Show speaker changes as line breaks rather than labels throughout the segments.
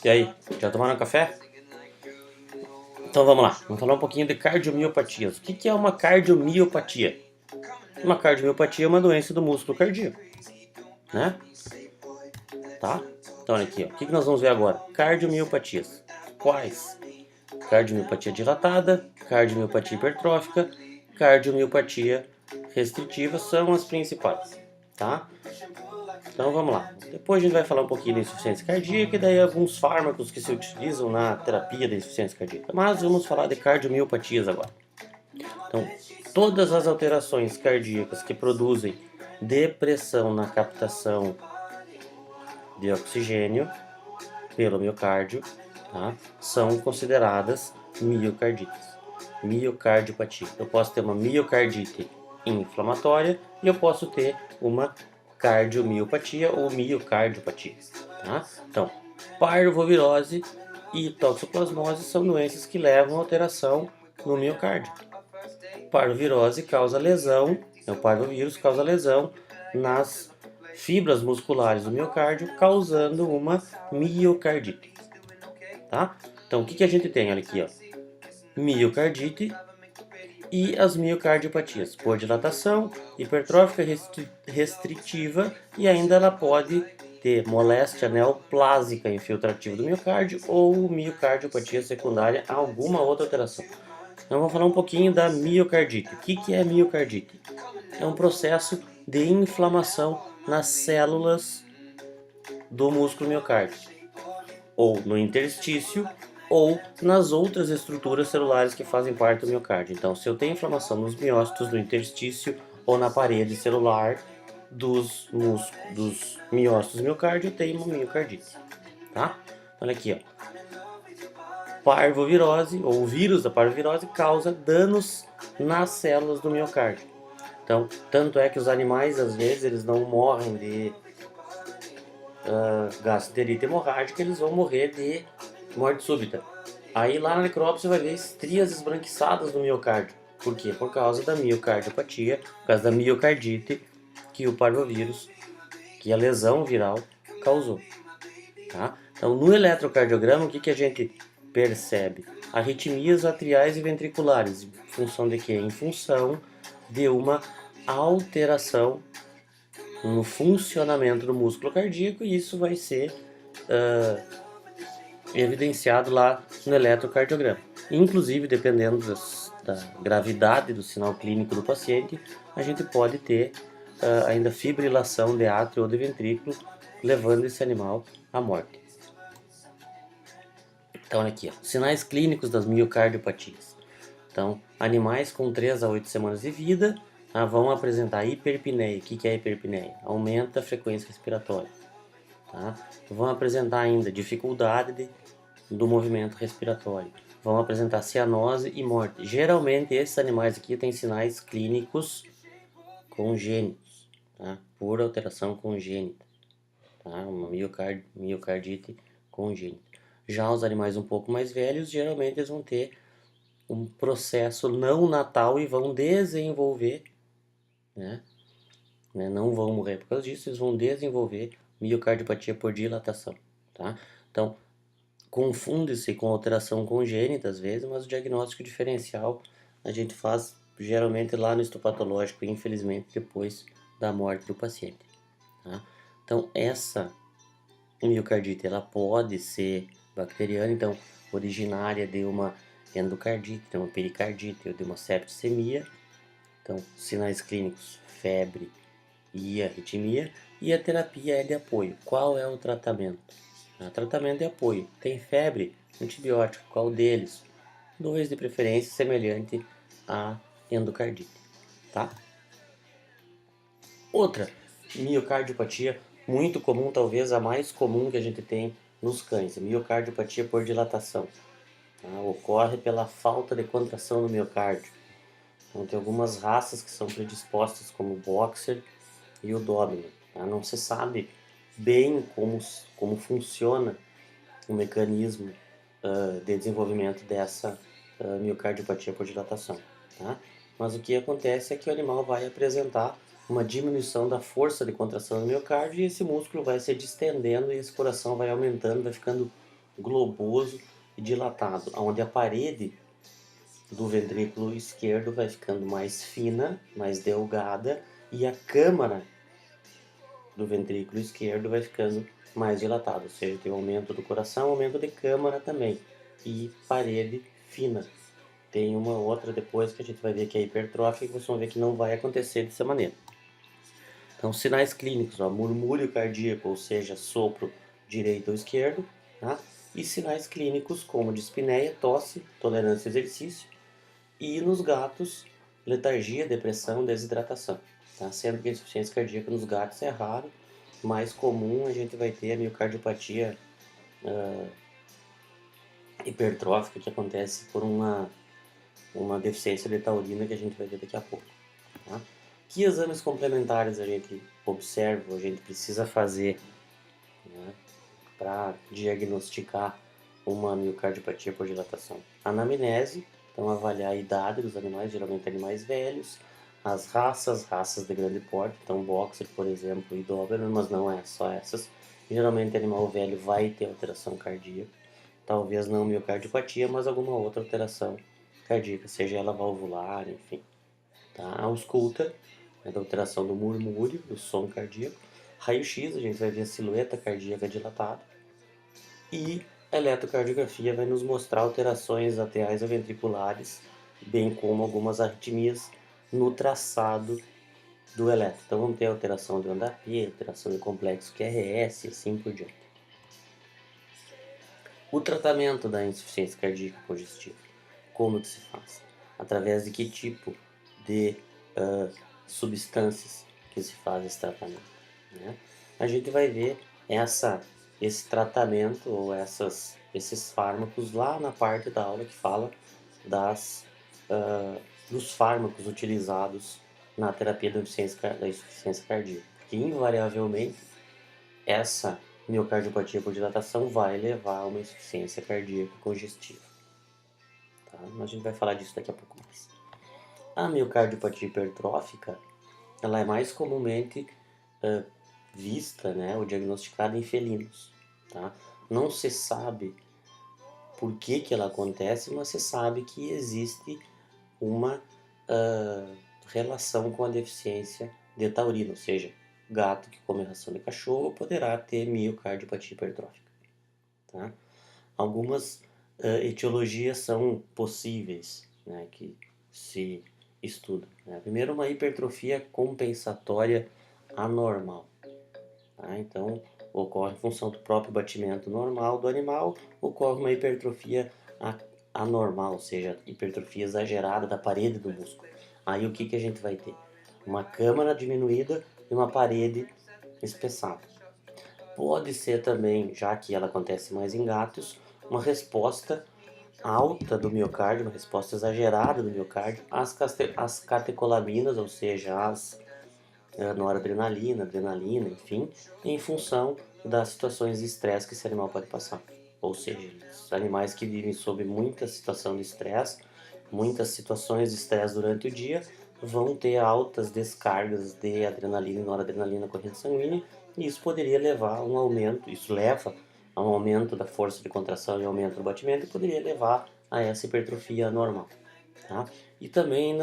E aí, já tomaram café? Então vamos lá, vamos falar um pouquinho de cardiomiopatias. O que é uma cardiomiopatia? Uma cardiomiopatia é uma doença do músculo cardíaco, né? Tá? Então olha aqui, ó. O que nós vamos ver agora? Cardiomiopatias. Quais? Cardiomiopatia dilatada, cardiomiopatia hipertrófica, cardiomiopatia restritiva são as principais, tá? Então vamos lá. Depois a gente vai falar um pouquinho da insuficiência cardíaca e daí alguns fármacos que se utilizam na terapia da insuficiência cardíaca. Mas vamos falar de cardiomiopatias agora. Então, todas as alterações cardíacas que produzem depressão na captação de oxigênio pelo miocárdio, tá, são consideradas miocardites. Miocardiopatia. Eu posso ter uma miocardite inflamatória e eu posso ter uma cardiomiopatia ou miocardiopatia. Tá? Então, parvovirose e toxoplasmose são doenças que levam a alteração no miocárdio. Parvovirose causa lesão, o parvovírus causa lesão nas fibras musculares do miocárdio, causando uma miocardite. Tá? Então, o que a gente tem? Olha aqui, ó. Miocardite e as miocardiopatias, por dilatação, hipertrófica restritiva e ainda ela pode ter moléstia neoplásica infiltrativa do miocárdio ou miocardiopatia secundária a alguma outra alteração. Então vamos falar um pouquinho da miocardite. O que é miocardite? É um processo de inflamação nas células do músculo miocárdio, ou no interstício, ou nas outras estruturas celulares que fazem parte do miocárdio. Então, se eu tenho inflamação nos miócitos, no interstício ou na parede celular dos miócitos do miocárdio, eu tenho uma miocardite, tá? Olha aqui, ó. Parvovirose, ou o vírus da parvovirose, causa danos nas células do miocárdio. Então, tanto é que os animais, às vezes, eles não morrem de gastroenterite hemorrágica, eles vão morrer de morte súbita. Aí lá na necrópsia você vai ver estrias esbranquiçadas no miocárdio. Por quê? Por causa da miocardiopatia, por causa da miocardite que o parvovírus, que a lesão viral causou. Tá? Então, no eletrocardiograma, o que a gente percebe? Arritmias atriais e ventriculares. Em função de quê? Em função de uma alteração no funcionamento do músculo cardíaco, e isso vai ser evidenciado lá no eletrocardiograma. Inclusive, dependendo da gravidade do sinal clínico do paciente, a gente pode ter ainda fibrilação de átrio ou de ventrículo, levando esse animal à morte. Então, olha aqui, ó, sinais clínicos das miocardiopatias. Então, animais com 3 a 8 semanas de vida vão apresentar hiperpneia. O que é hiperpneia? Aumenta a frequência respiratória. Tá? Vão apresentar ainda dificuldade do movimento respiratório. Vão apresentar cianose e morte. Geralmente, esses animais aqui têm sinais clínicos congênitos, tá? Por alteração congênita. Tá? Uma miocardite congênita. Já os animais um pouco mais velhos, geralmente eles vão ter um processo não natal e vão desenvolver, né? Não vão morrer por causa disso, eles vão desenvolver miocardiopatia por dilatação, tá? Então, confunde-se com alteração congênita às vezes, mas o diagnóstico diferencial a gente faz geralmente lá no histopatológico, infelizmente depois da morte do paciente, tá? Então, essa miocardite ela pode ser bacteriana, então originária de uma endocardite, de uma pericardite ou de uma septicemia. Então, sinais clínicos, febre e arritmia, e a terapia é de apoio. Qual é o tratamento? O tratamento de apoio. Tem febre, antibiótico, qual deles? 2 de preferência, semelhante à endocardite, tá? Outra miocardiopatia muito comum, talvez a mais comum que a gente tem nos cães, miocardiopatia por dilatação. Tá? Ocorre pela falta de contração do miocárdio. Então, tem algumas raças que são predispostas, como o Boxer e o Doberman. Tá? Não se sabe bem como funciona o mecanismo de desenvolvimento dessa miocardiopatia por dilatação. Tá? Mas o que acontece é que o animal vai apresentar uma diminuição da força de contração do miocárdio e esse músculo vai se distendendo e esse coração vai aumentando, vai ficando globoso e dilatado, onde a parede do ventrículo esquerdo vai ficando mais fina, mais delgada, e a câmara do ventrículo esquerdo vai ficando mais dilatada, ou seja, tem um aumento do coração, aumento de câmara também, e parede fina. Tem uma outra depois que a gente vai ver que é hipertrófica, que vocês vão ver que não vai acontecer dessa maneira. Então, sinais clínicos, ó, murmúrio cardíaco, ou seja, sopro direito ou esquerdo, tá? E sinais clínicos como dispneia, tosse, tolerância ao exercício, e nos gatos, letargia, depressão, desidratação. Tá? Sendo que a insuficiência cardíaca nos gatos é raro, mais comum a gente vai ter a miocardiopatia hipertrófica, que acontece por uma deficiência de taurina, que a gente vai ver daqui a pouco. Tá? Que exames complementares a gente observa, a gente precisa fazer, né, para diagnosticar uma miocardiopatia por dilatação? Anamnese, então avaliar a idade dos animais, geralmente animais velhos, as raças de grande porte, então boxer, por exemplo, e doberman, mas não é só essas. Geralmente animal velho vai ter alteração cardíaca, talvez não miocardiopatia, mas alguma outra alteração cardíaca, seja ela valvular, enfim. Tá? A ausculta, é da alteração do murmúrio, do som cardíaco. Raio-X, a gente vai ver a silhueta cardíaca dilatada. E a eletrocardiografia vai nos mostrar alterações atriais ou ventriculares, bem como algumas arritmias no traçado do eletro. Então vamos ter alteração de onda P, alteração de complexo QRS e assim por diante. O tratamento da insuficiência cardíaca congestiva, como que se faz? Através de que tipo de substâncias que se faz esse tratamento, né? A gente vai ver esse tratamento ou esses fármacos lá na parte da aula que fala dos fármacos utilizados na terapia da insuficiência cardíaca, que invariavelmente essa miocardiopatia por dilatação vai levar a uma insuficiência cardíaca congestiva. Tá? A gente vai falar disso daqui a pouco mais. A miocardiopatia hipertrófica, ela é mais comumente vista, né, ou diagnosticada em felinos. Tá? Não se sabe por que ela acontece, mas se sabe que existe uma relação com a deficiência de taurina, ou seja, gato que come ração de cachorro poderá ter miocardiopatia hipertrófica. Tá? Algumas etiologias são possíveis, né, que se estuda. Né? Primeiro, uma hipertrofia compensatória anormal. Tá? Então, ocorre em função do próprio batimento normal do animal, ocorre uma hipertrofia anormal, ou seja, hipertrofia exagerada da parede do músculo. Aí o que a gente vai ter? Uma câmara diminuída e uma parede espessada. Pode ser também, já que ela acontece mais em gatos, uma resposta alta do miocárdio, uma resposta exagerada do miocárdio às catecolaminas, ou seja, às noradrenalina, adrenalina, enfim, em função das situações de estresse que esse animal pode passar. Ou seja, os animais que vivem sob muita situação de estresse, muitas situações de estresse durante o dia, vão ter altas descargas de adrenalina e noradrenalina na corrente sanguínea, e isso poderia levar a um aumento, isso leva a um aumento da força de contração e aumento do batimento, e poderia levar a essa hipertrofia normal. Tá? E também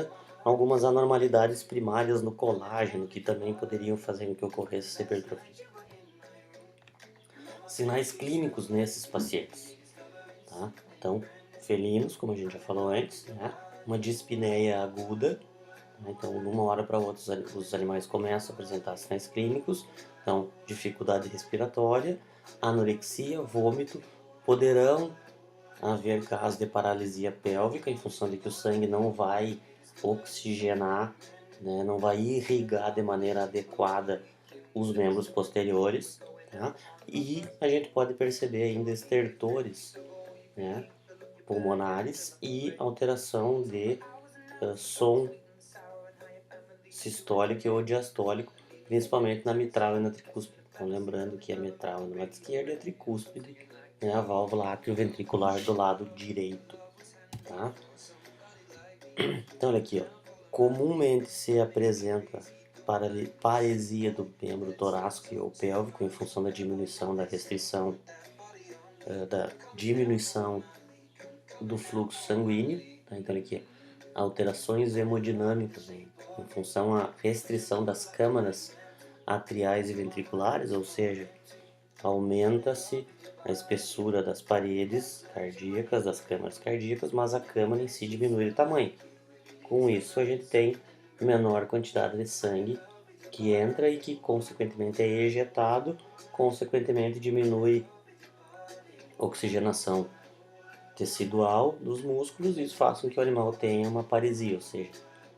algumas anormalidades primárias no colágeno, que também poderiam fazer com que ocorresse essa hipertrofia. Sinais clínicos nesses pacientes. Tá? Então, felinos, como a gente já falou antes, né? Uma dispneia aguda. Né? Então, de uma hora para outra, os animais começam a apresentar sinais clínicos. Então, dificuldade respiratória, anorexia, vômito, poderão haver casos de paralisia pélvica em função de que o sangue não vai oxigenar, né, não vai irrigar de maneira adequada os membros posteriores, tá? E a gente pode perceber ainda estertores, né, pulmonares e alteração de som sistólico ou diastólico, principalmente na mitral e na tricúspide. Então, lembrando que a mitral é no lado esquerdo e a tricúspide é a válvula atrioventricular do lado direito. Tá? Então, olha aqui, ó. Comumente se apresenta paresia do membro torácico ou pélvico em função da diminuição da restrição da diminuição do fluxo sanguíneo, tá? Então aqui, alterações hemodinâmicas em função à restrição das câmaras atriais e ventriculares, ou seja, aumenta-se a espessura das paredes cardíacas, das câmaras cardíacas, mas a câmara em si diminui de tamanho. Com isso, a gente tem menor quantidade de sangue que entra e que, consequentemente, é ejetado, consequentemente, diminui a oxigenação tecidual dos músculos, e isso faz com que o animal tenha uma paresia, ou seja,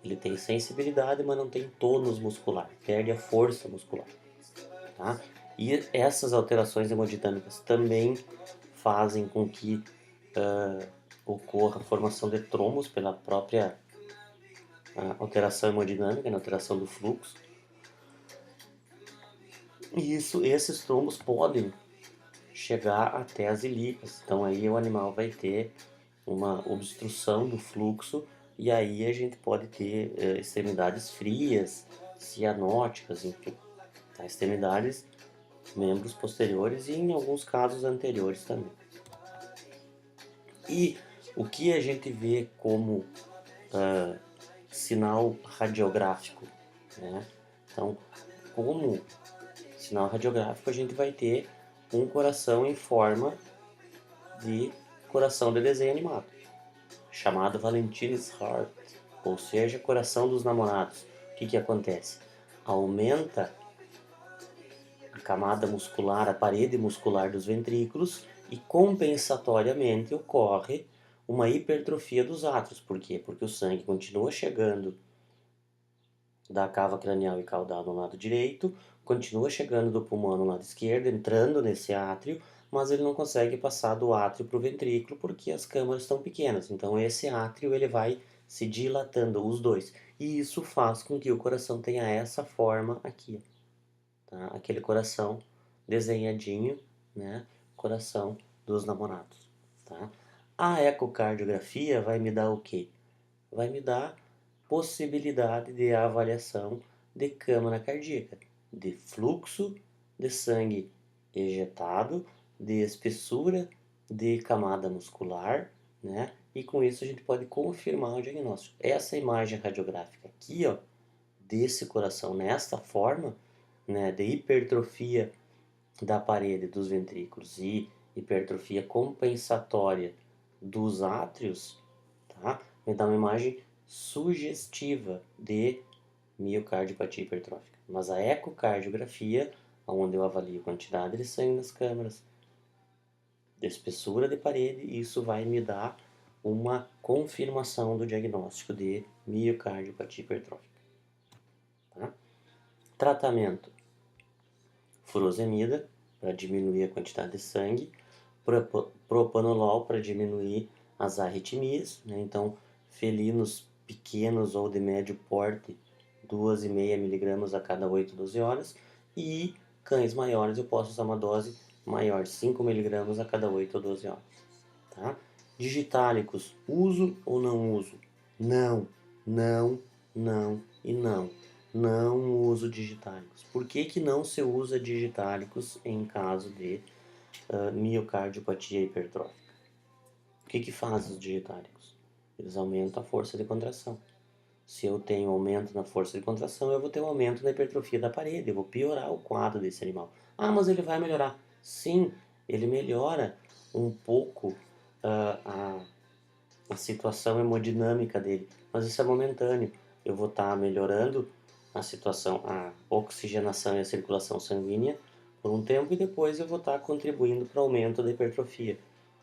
ele tem sensibilidade, mas não tem tônus muscular, perde a força muscular. Tá? E essas alterações hemodinâmicas também fazem com que ocorra a formação de trombos pela própria alteração hemodinâmica, na alteração do fluxo. E esses trombos podem chegar até as ilíacas. Então aí o animal vai ter uma obstrução do fluxo e aí a gente pode ter extremidades frias, cianóticas, enfim, tá? Extremidades, membros posteriores e em alguns casos anteriores também. E o que a gente vê como sinal radiográfico, né? Então, como sinal radiográfico, a gente vai ter um coração em forma de coração de desenho animado, chamado Valentini's Heart, ou seja, coração dos namorados. O que acontece? Aumenta a camada muscular, a parede muscular dos ventrículos e compensatoriamente ocorre uma hipertrofia dos átrios. Por quê? Porque o sangue continua chegando da cava cranial e caudal no lado direito, continua chegando do pulmão no lado esquerdo, entrando nesse átrio, mas ele não consegue passar do átrio para o ventrículo porque as câmaras estão pequenas. Então esse átrio ele vai se dilatando, os dois. E isso faz com que o coração tenha essa forma aqui, tá? Aquele coração desenhadinho, né? Coração dos namorados, tá? A ecocardiografia vai me dar o quê? Vai me dar possibilidade de avaliação de câmara cardíaca, de fluxo de sangue ejetado, de espessura de camada muscular, né? E com isso a gente pode confirmar o diagnóstico. Essa imagem radiográfica aqui, ó, desse coração nesta forma, né, de hipertrofia da parede dos ventrículos e hipertrofia compensatória dos átrios, tá? Me dá uma imagem sugestiva de miocardiopatia hipertrófica. Mas a ecocardiografia, onde eu avalio a quantidade de sangue nas câmaras, de espessura de parede, isso vai me dar uma confirmação do diagnóstico de miocardiopatia hipertrófica. Tá? Tratamento: furosemida para diminuir a quantidade de sangue, propanolol para diminuir as arritmias, né? Então, felinos pequenos ou de médio porte, 2,5 miligramas a cada 8 a 12 horas, e cães maiores eu posso usar uma dose maior, de 5 miligramas a cada 8 a 12 horas. Tá? Digitálicos, uso ou não uso? Não, não, não e não. Não uso digitálicos. Por que não se usa digitálicos em caso de miocardiopatia hipertrófica? O que faz os digitálicos? Eles aumentam a força de contração. Se eu tenho aumento na força de contração, eu vou ter um aumento na hipertrofia da parede, eu vou piorar o quadro desse animal. Ah, mas ele vai melhorar. Sim, ele melhora um pouco a situação hemodinâmica dele, mas isso é momentâneo. Eu vou estar melhorando a situação, a oxigenação e a circulação sanguínea por um tempo e depois eu vou estar contribuindo para o aumento da hipertrofia.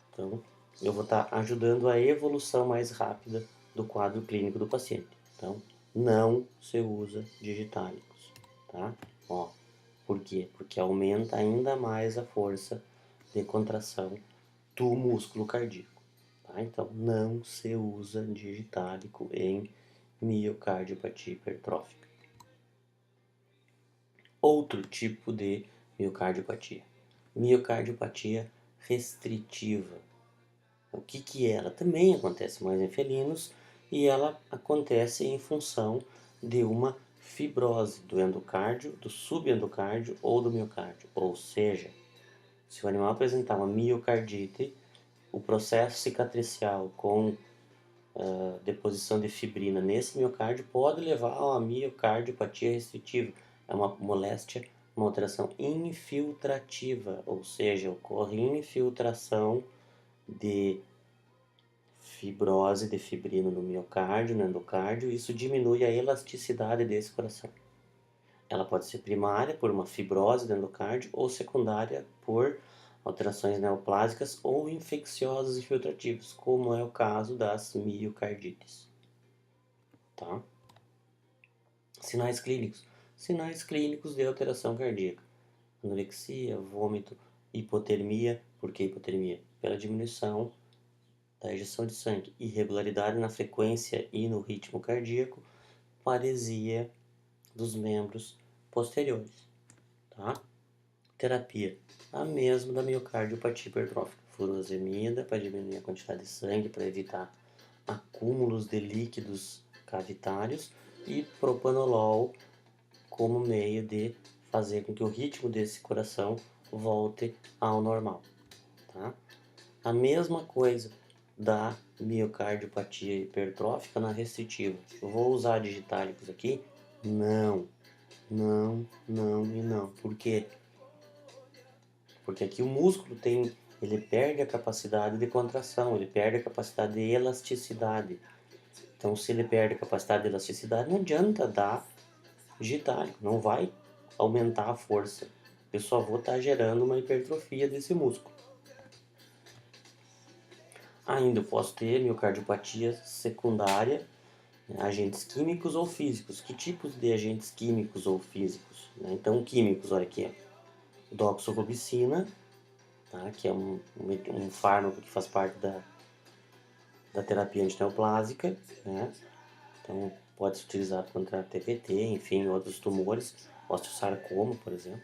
Então, eu vou estar ajudando a evolução mais rápida do quadro clínico do paciente. Então, não se usa digitálicos, tá? Ó, por quê? Porque aumenta ainda mais a força de contração do músculo cardíaco. Tá? Então, não se usa digitálico em miocardiopatia hipertrófica. Outro tipo de miocardiopatia: miocardiopatia restritiva. O que é? Ela também acontece mais em felinos e ela acontece em função de uma fibrose do endocárdio, do subendocárdio ou do miocárdio. Ou seja, Se o animal apresentar uma miocardite, o processo cicatricial com deposição de fibrina nesse miocárdio pode levar a uma miocardiopatia restritiva. É uma moléstia, uma alteração infiltrativa, ou seja, ocorre infiltração de fibrose de fibrina no miocárdio, no endocárdio, e isso diminui a elasticidade desse coração. Ela pode ser primária por uma fibrose do endocárdio ou secundária por alterações neoplásicas ou infecciosas infiltrativas, como é o caso das miocardites. Tá? Sinais clínicos. Sinais clínicos de alteração cardíaca. Anorexia, vômito, hipotermia. Por que hipotermia? Pela diminuição da ejeção de sangue, irregularidade na frequência e no ritmo cardíaco, paresia dos membros posteriores. Tá? Terapia. A mesma da miocardiopatia hipertrófica. Furosemida para diminuir a quantidade de sangue, para evitar acúmulos de líquidos cavitários, e propanolol como meio de fazer com que o ritmo desse coração volte ao normal. Tá? A mesma coisa da miocardiopatia hipertrófica na restritiva. Eu vou usar digitálicos aqui? Não, não, não e não. Por quê? Porque aqui o músculo ele perde a capacidade de contração, ele perde a capacidade de elasticidade. Então, se ele perde a capacidade de elasticidade, não adianta dar digitálico, não vai aumentar a força. Eu só vou estar gerando uma hipertrofia desse músculo. Ainda eu posso ter miocardiopatia secundária, agentes químicos ou físicos. Que tipos de agentes químicos ou físicos? Então, químicos, olha aqui, ó. Doxorubicina, tá? Que é um fármaco que faz parte da terapia antineoplásica, né? Então, pode ser utilizado contra TPT, enfim, outros tumores, osteosarcoma, por exemplo.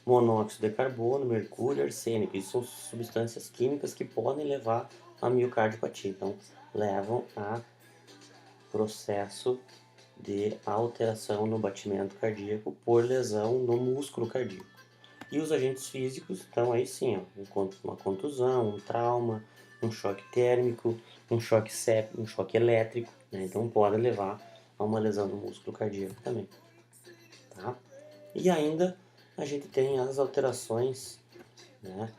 Monóxido de carbono, mercúrio, arsênico. Isso são substâncias químicas que podem levar a miocardiopatia. Então, levam a processo de alteração no batimento cardíaco por lesão no músculo cardíaco. E os agentes físicos, então aí sim, ó, uma contusão, um trauma, um choque térmico, um choque séptico, um choque elétrico, né? Então pode levar a uma lesão no músculo cardíaco também. Tá? E ainda a gente tem as alterações, né,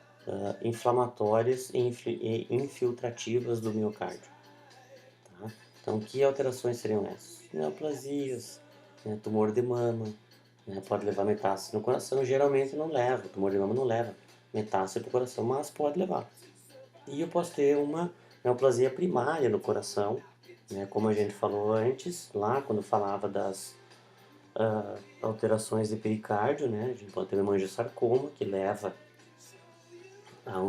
inflamatórias e infiltrativas do miocárdio. Tá? Então, que alterações seriam essas? Neoplasias, né, tumor de mama, né, pode levar metástase no coração. Geralmente não leva, tumor de mama não leva metástase para o coração, mas pode levar. E eu posso ter uma neoplasia primária no coração, né, como a gente falou antes, lá quando falava das alterações de pericárdio, né, a gente pode ter hemangiosarcoma, que leva a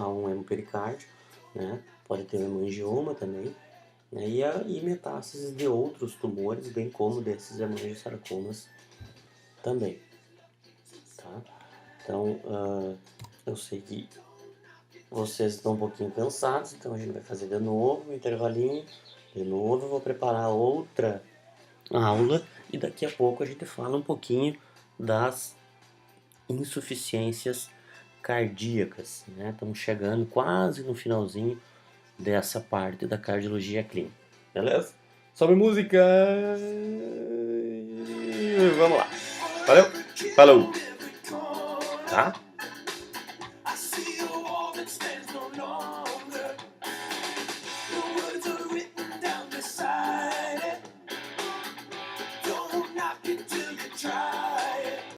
um hemopericárdio, né, pode ter hemangioma também, né, e metástases de outros tumores, bem como desses hemangiosarcomas também. Tá? Então, eu sei que vocês estão um pouquinho cansados, então a gente vai fazer de novo um intervalinho. De novo eu vou preparar outra aula e daqui a pouco a gente fala um pouquinho das insuficiências cardíacas, né? Estamos chegando quase no finalzinho dessa parte da cardiologia clínica, beleza? Sobe música! Vamos lá! Valeu! Falou! Tá?